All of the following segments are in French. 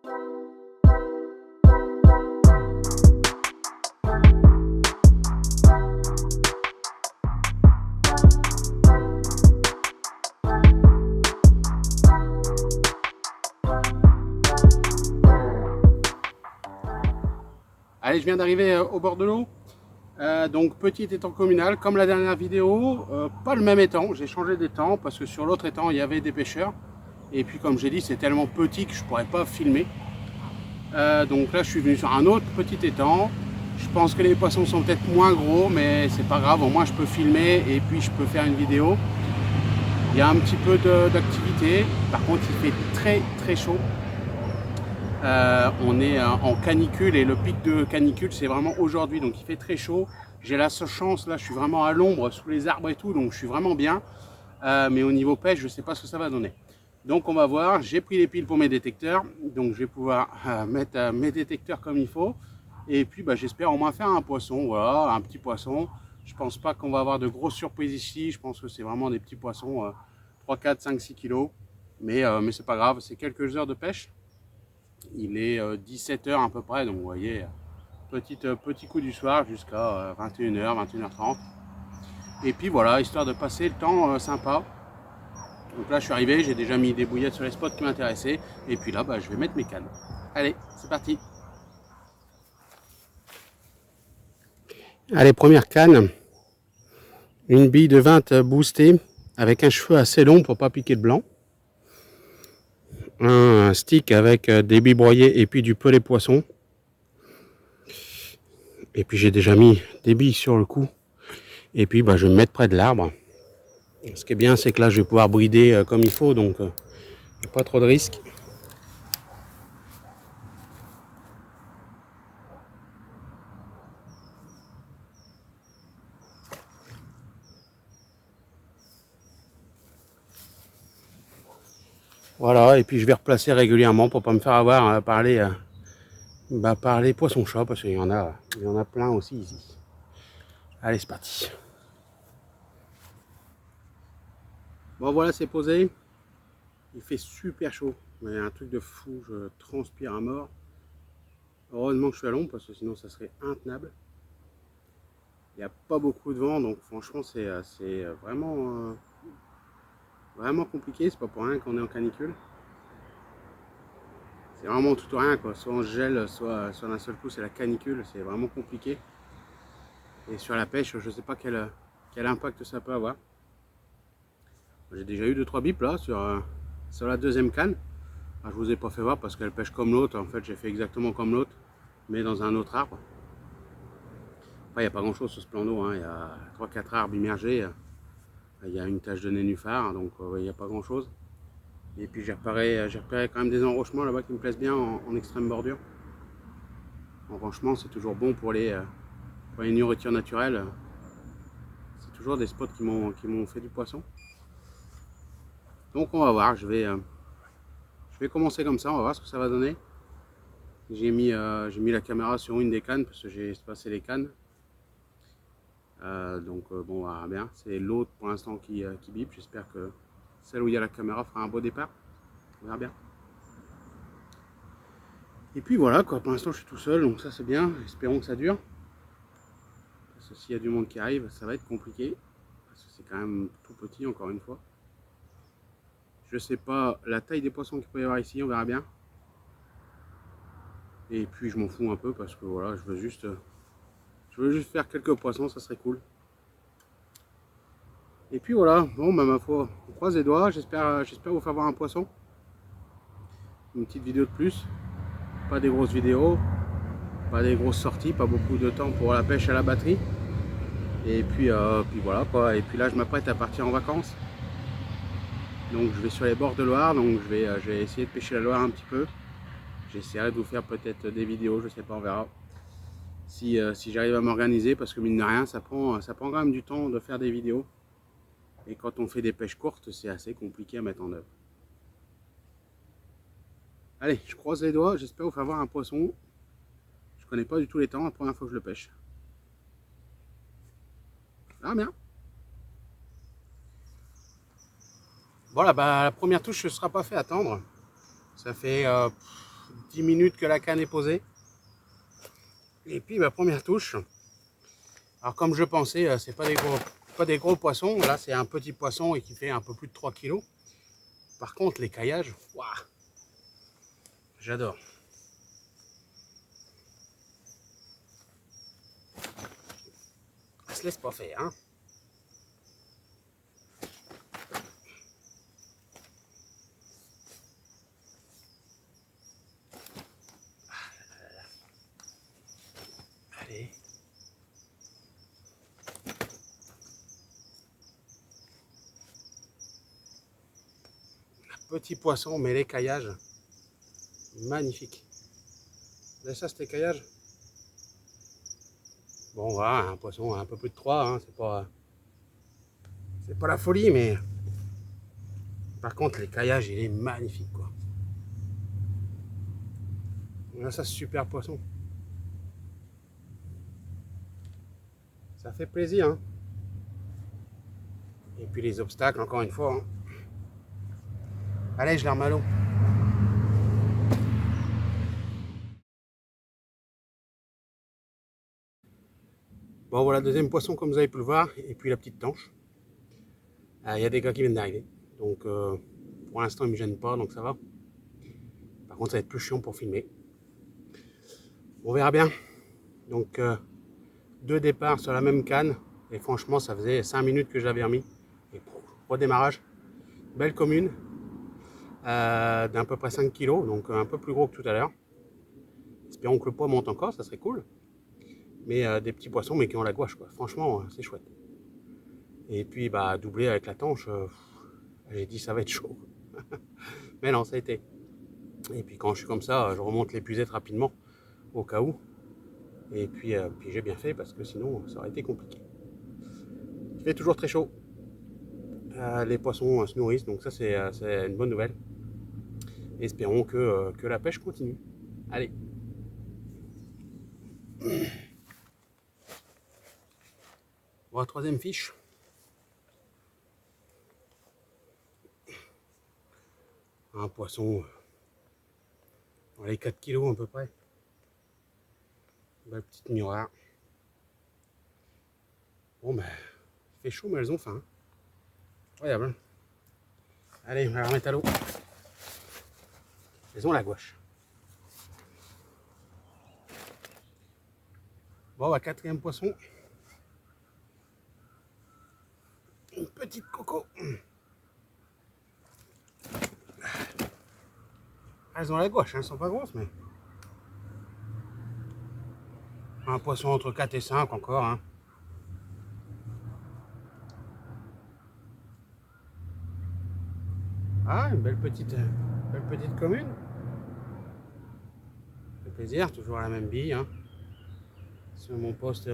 Allez, je viens d'arriver au bord de l'eau. Donc petit étang communal, comme la dernière vidéo, pas le même étang, j'ai changé d'étang parce que sur l'autre étang il y avait des pêcheurs. Et puis comme j'ai dit, c'est tellement petit que je pourrais pas filmer. Donc là je suis venu sur un autre petit étang. Je pense que les poissons sont peut-être moins gros, mais c'est pas grave, au moins je peux filmer et puis je peux faire une vidéo. Il y a un petit peu d'activité, par contre il fait très chaud. On est en canicule et le pic de canicule c'est vraiment aujourd'hui, donc il fait très chaud. J'ai la chance là, je suis vraiment à l'ombre sous les arbres et tout, donc je suis vraiment bien. Mais au niveau pêche, je sais pas ce que ça va donner. Donc on va voir, j'ai pris les piles pour mes détecteurs, donc je vais pouvoir mettre mes détecteurs comme il faut. Et puis j'espère au moins faire un poisson, voilà, un petit poisson. Je pense pas qu'on va avoir de grosses surprises ici, je pense que c'est vraiment des petits poissons 3, 4, 5, 6 kilos. Mais c'est pas grave, c'est quelques heures de pêche. Il est 17 h à peu près, donc vous voyez, petit coup du soir jusqu'à 21 h, 21 h 30. Et puis voilà, histoire de passer le temps sympa. Donc là je suis arrivé, j'ai déjà mis des bouillettes sur les spots qui m'intéressaient. Et puis là je vais mettre mes cannes. Allez, c'est parti. Allez, première canne. Une bille de 20 boostée avec un cheveu assez long pour pas piquer de blanc. Un stick avec des billes broyées et puis du pelet poisson. Et puis j'ai déjà mis des billes sur le cou. Et puis je vais me mettre près de l'arbre. Ce qui est bien, c'est que là je vais pouvoir brider comme il faut, donc pas trop de risques. Voilà, et puis je vais replacer régulièrement pour pas me faire avoir par les poissons-chats, parce qu'il y en a plein aussi ici. Allez, c'est parti. Bon voilà, c'est posé. Il fait super chaud, mais un truc de fou, je transpire à mort. Heureusement que je suis à l'ombre, parce que sinon ça serait intenable. Il n'y a pas beaucoup de vent, donc franchement c'est vraiment compliqué. C'est pas pour rien qu'on est en canicule. C'est vraiment tout ou rien, quoi. Soit on se gèle, soit d'un seul coup c'est la canicule, c'est vraiment compliqué. Et sur la pêche, je sais pas quel impact ça peut avoir. J'ai déjà eu 2-3 bips là sur la deuxième canne. Alors, je vous ai pas fait voir parce qu'elle pêche comme l'autre. En fait, j'ai fait exactement comme l'autre, mais dans un autre arbre. Enfin, il n'y a pas grand chose sur ce plan d'eau, hein. Il y a 3-4 arbres immergés. Il y a une tache de nénuphar, donc il n'y a pas grand chose. Et puis j'ai repéré quand même des enrochements là-bas qui me plaisent bien en extrême bordure. Enrochement, c'est toujours bon pour les nourritures naturelles. C'est toujours des spots qui m'ont fait du poisson. Donc on va voir, je vais commencer comme ça, on va voir ce que ça va donner. J'ai mis la caméra sur une des cannes parce que j'ai espacé les cannes. Donc bon, on verra bien. C'est l'autre pour l'instant qui bip. J'espère que celle où il y a la caméra fera un beau départ. On verra bien. Et puis voilà, quoi. Pour l'instant je suis tout seul, donc ça c'est bien. Espérons que ça dure. Parce que s'il y a du monde qui arrive, ça va être compliqué. Parce que c'est quand même tout petit, encore une fois. Je sais pas la taille des poissons qu'il peut y avoir ici, on verra bien. Et puis je m'en fous un peu parce que voilà, je veux juste faire quelques poissons, ça serait cool. Et puis voilà, bon ma foi, on croise les doigts, j'espère vous faire voir un poisson. Une petite vidéo de plus, pas des grosses vidéos, pas des grosses sorties, pas beaucoup de temps pour la pêche à la batterie. Et puis voilà quoi, et puis là je m'apprête à partir en vacances. Donc je vais sur les bords de Loire, donc je vais essayer de pêcher la Loire un petit peu. J'essaierai de vous faire peut-être des vidéos, je sais pas, on verra. Si j'arrive à m'organiser, parce que mine de rien, ça prend quand même du temps de faire des vidéos. Et quand on fait des pêches courtes, c'est assez compliqué à mettre en œuvre. Allez, je croise les doigts, j'espère vous faire voir un poisson. Je connais pas du tout les temps, la première fois que je le pêche. Ah bien. Voilà, la première touche ne sera pas fait attendre. Ça fait 10 minutes que la canne est posée. Et puis ma première touche. Alors comme je pensais, c'est pas des gros poissons. Là c'est un petit poisson et qui fait un peu plus de 3 kg. Par contre les caillages, waouh, j'adore. Ça se laisse pas faire, hein. Allez. Petit poisson, mais les caillages, magnifique. Vous avez ça, c'était caillages? Bon, voilà, un poisson un peu plus de 3, hein, c'est pas la folie, mais par contre, les caillages, il est magnifique, quoi. Là, ça, super poisson. Ça fait plaisir, hein. Et puis les obstacles, encore une fois, hein. Allez, je les remets à l'eau. Bon, voilà, deuxième poisson, comme vous avez pu le voir, et puis la petite tanche. Il y a des gars qui viennent d'arriver, donc pour l'instant, ils ne me gênent pas, donc ça va. Par contre, ça va être plus chiant pour filmer. On verra bien. Donc, deux départs sur la même canne, et franchement, ça faisait 5 minutes que je l'avais remis. Et redémarrage, belle commune, d'à peu près 5 kg, donc un peu plus gros que tout à l'heure. Espérons que le poids monte encore, ça serait cool. Mais des petits poissons, mais qui ont la gouache, quoi. Franchement, c'est chouette. Et puis, bah, doubler avec la tanche, j'ai dit ça va être chaud. Mais non, ça a été. Et puis quand je suis comme ça, je remonte l'épuisette rapidement, au cas où. Et puis j'ai bien fait, parce que sinon, ça aurait été compliqué. Il fait toujours très chaud. Les poissons se nourrissent, donc ça c'est une bonne nouvelle. Espérons que la pêche continue. Allez. Bon, troisième fiche. Un poisson dans les 4 kg à peu près. Belle petite miroir. Bon ben, il fait chaud mais elles ont faim. Incroyable. Allez, on va la remettre à l'eau. Elles ont la gouache. Bon, bah, quatrième poisson. Une petite coco. Elles ont la gouache, hein, elles sont pas grosses, mais... Un poisson entre 4 et 5 encore, hein. Ah, une belle petite commune. Ça fait plaisir, toujours la même bille, hein. Sur mon poste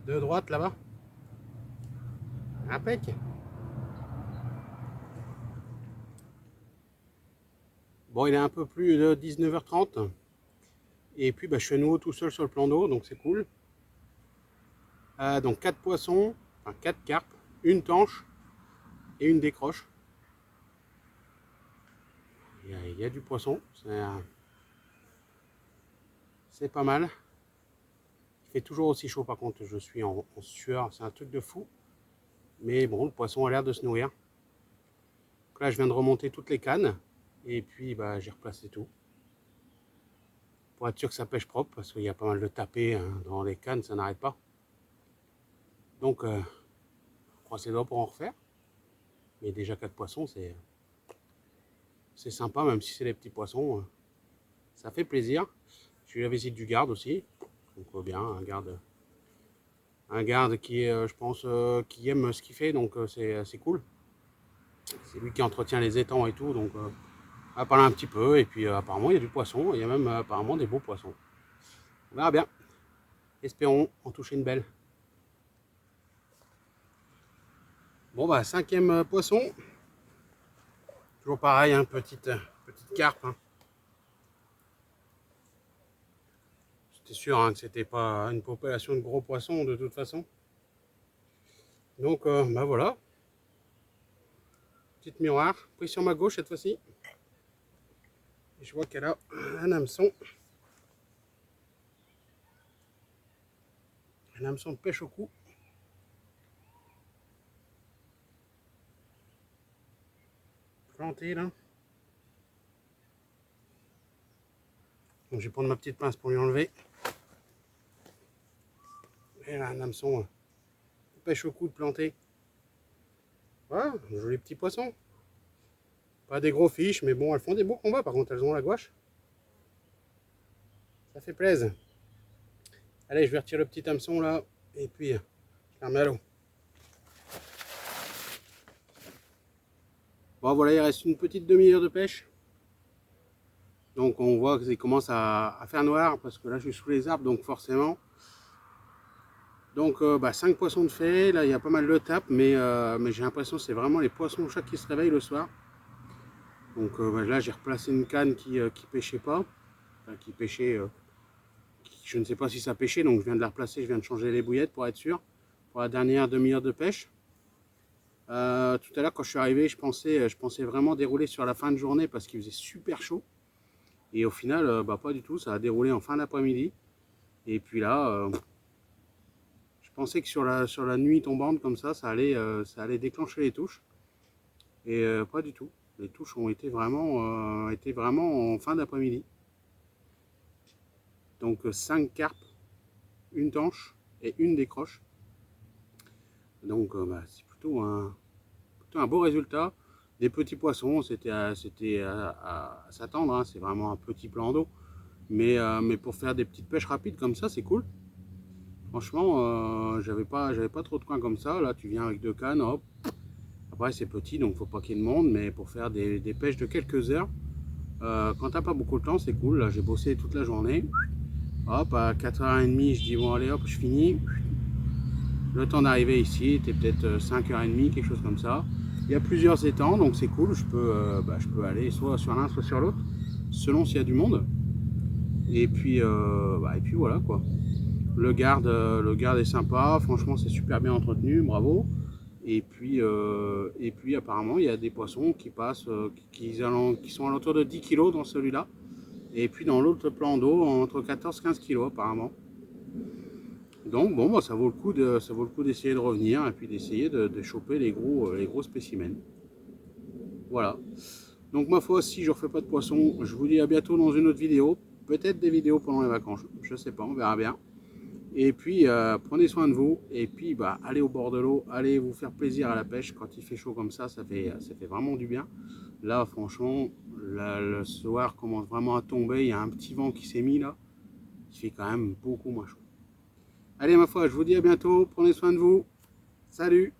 de droite là-bas. Impec. Bon, il est un peu plus de 19h30. Et puis, bah, je suis à nouveau tout seul sur le plan d'eau, donc c'est cool. Donc 4 poissons, enfin 4 carpes, une tanche et une décroche. Il y a du poisson, c'est pas mal. Il fait toujours aussi chaud, par contre, je suis en sueur, c'est un truc de fou. Mais bon, le poisson a l'air de se nourrir. Donc là, je viens de remonter toutes les cannes. Et puis, bah, j'ai replacé tout. Pour être sûr que ça pêche propre, parce qu'il y a pas mal de tapés, hein, dans les cannes, ça n'arrête pas. Donc, croisez les doigts pour en refaire. Mais déjà 4 poissons, c'est sympa, même si c'est des petits poissons. Ça fait plaisir. J'ai eu la visite du garde aussi. Donc bien, un garde qui est, je pense, qui aime ce qu'il fait, donc c'est cool. C'est lui qui entretient les étangs et tout, donc on va parler un petit peu. Et puis apparemment il y a du poisson, il y a même apparemment des beaux poissons. On verra bien. Espérons en toucher une belle. Bon bah, cinquième poisson. Toujours pareil, hein, petite carpe, hein. J'étais sûr, hein, que c'était pas une population de gros poissons de toute façon. Donc bah voilà. Petite miroir, pris sur ma gauche cette fois-ci. Et je vois qu'elle a un hameçon. Un hameçon de pêche au cou. Planté là. Donc je vais prendre ma petite pince pour lui enlever. Et là, un hameçon de pêche au cou de planté. Voilà, un joli petit poisson. Pas des gros fiches, mais bon, elles font des beaux combats. Par contre, elles ont la gouache. Ça fait plaisir. Allez, je vais retirer le petit hameçon là. Et puis, je la remets à l'eau. Bon, voilà, il reste une petite demi-heure de pêche. Donc, on voit que ça commence à faire noir parce que là, je suis sous les arbres, donc forcément. Donc, 5 poissons de fait. Là, il y a pas mal de tapes, mais j'ai l'impression que c'est vraiment les poissons chat qui se réveillent le soir. Donc là, j'ai replacé une canne qui pêchait pas. Enfin, qui pêchait. Je ne sais pas si ça pêchait, donc je viens de la replacer. Je viens de changer les bouillettes pour être sûr. Pour la dernière demi-heure de pêche. Tout à l'heure, quand je suis arrivé, je pensais vraiment dérouler sur la fin de journée parce qu'il faisait super chaud. Et au final, pas du tout. Ça a déroulé en fin d'après-midi. Et puis là, je pensais que sur la nuit tombante comme ça allait déclencher les touches. Et pas du tout. Les touches ont été vraiment en fin d'après-midi. Donc 5 carpes, une tanche et une décroche. Donc c'est plutôt un beau résultat. Des petits poissons, c'était à s'attendre, hein. C'est vraiment un petit plan d'eau. Mais pour faire des petites pêches rapides comme ça, c'est cool. Franchement, j'avais pas trop de coins comme ça. Là, tu viens avec 2 cannes, hop. Après, c'est petit, donc faut pas qu'il y ait de monde. Mais pour faire des pêches de quelques heures, quand t'as pas beaucoup de temps, c'est cool. Là, j'ai bossé toute la journée. Hop, à 4h30, je dis bon, allez, hop, je finis. Le temps d'arriver ici était peut-être 5h30, quelque chose comme ça. Il y a plusieurs étangs, donc c'est cool. Je peux aller soit sur l'un, soit sur l'autre, selon s'il y a du monde. Et puis voilà quoi. Le garde est sympa. Franchement, c'est super bien entretenu. Bravo. Et puis apparemment, il y a des poissons qui passent, qui sont à l'entour de 10 kg dans celui-là. Et puis dans l'autre plan d'eau, entre 14-15 kg apparemment. Donc bon, ça vaut le coup d'essayer de revenir et puis d'essayer de choper les gros spécimens. Voilà. Donc ma foi, si je ne refais pas de poisson, je vous dis à bientôt dans une autre vidéo. Peut-être des vidéos pendant les vacances, je sais pas, on verra bien. Et puis prenez soin de vous et puis allez au bord de l'eau, allez vous faire plaisir à la pêche quand il fait chaud comme ça fait vraiment du bien. Là franchement, le soir commence vraiment à tomber, il y a un petit vent qui s'est mis là, il fait quand même beaucoup moins chaud. Allez ma foi, je vous dis à bientôt, prenez soin de vous, salut!